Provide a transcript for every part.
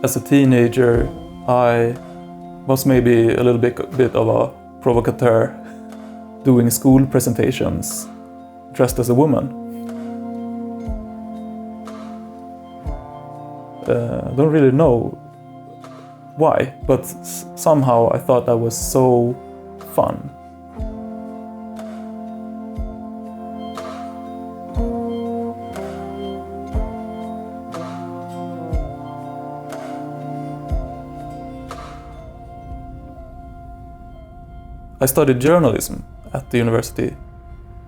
As a teenager, I was maybe a little bit of a provocateur, doing school presentations dressed as a woman. Don't really know why, but somehow I thought that was so fun. I studied journalism at the university,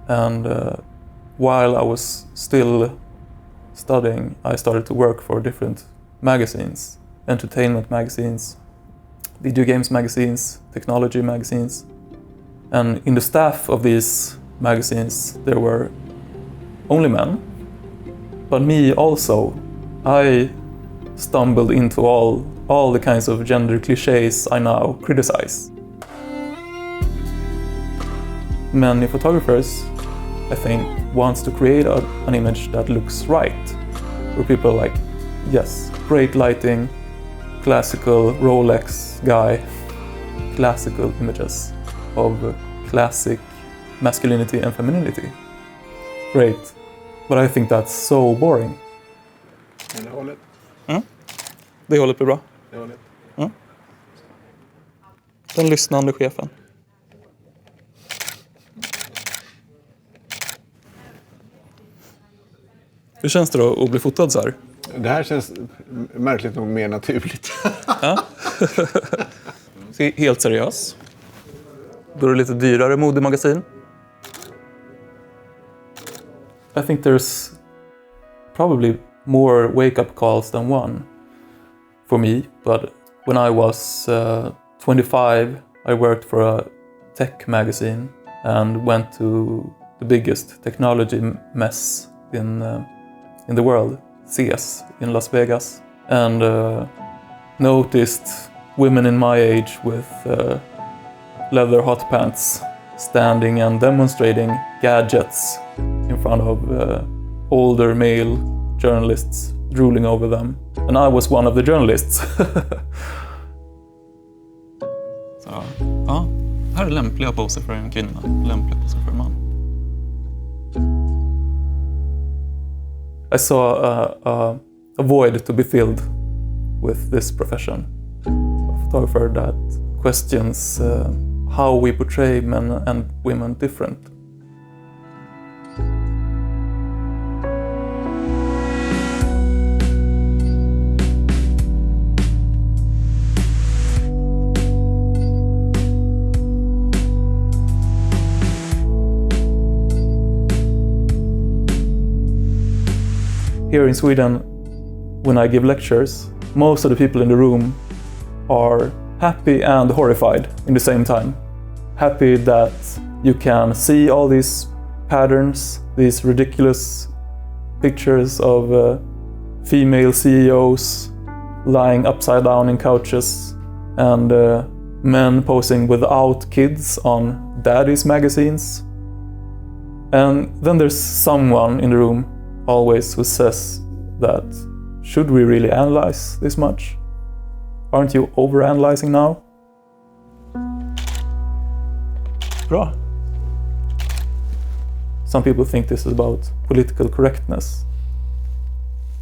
and while I was still studying, I started to work for different magazines, entertainment magazines, video games magazines, technology magazines. And in the staff of these magazines, there were only men. But me also, I stumbled into all the kinds of gender cliches I now criticize. Many photographers, I think, wants to create an image that looks right, where people are like, yes, great lighting, classical Rolex guy, classical images of classic masculinity and femininity. Great, but I think that's so boring. Det hållet. Det hållet blir bra. Det hållet. Den lyssnande chefen. Hur känns det då att bli fotad så här? Det här känns märkligt nog mer naturligt. Ja. Helt seriös. Då är det lite dyrare modemagasin. I think there's probably more wake-up calls than one for me. But when I was 25, I worked for a tech magazine and went to the biggest technology mess in the world, CES in Las Vegas, and noticed women in my age with leather hot pants standing and demonstrating gadgets in front of older male journalists drooling over them. And I was one of the journalists. Så, ja, här är lämpliga poser för en kvinna, lämpliga poser för en man. I saw a void to be filled with this profession. A photographer that questions how we portray men and women different. Here in Sweden, when I give lectures, most of the people in the room are happy and horrified in the same time. Happy that you can see all these patterns, these ridiculous pictures of female CEOs lying upside down in couches, and men posing without kids on daddy's magazines. And then there's someone in the room always who says that, should we really analyze this much? Aren't you overanalyzing now? Bra. Some people think this is about political correctness.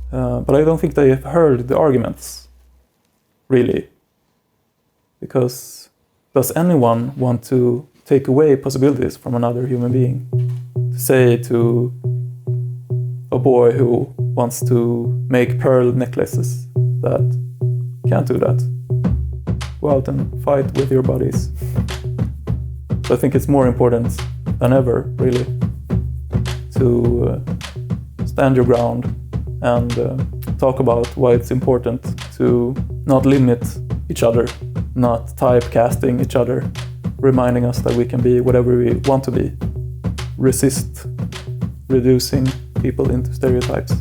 But I don't think they have heard the arguments, really. Because does anyone want to take away possibilities from another human being? To say to a boy who wants to make pearl necklaces that can't do that. Go out and fight with your buddies. So I think it's more important than ever, really, to stand your ground and talk about why it's important to not limit each other, not typecasting each other, reminding us that we can be whatever we want to be. Resist reducing people into stereotypes.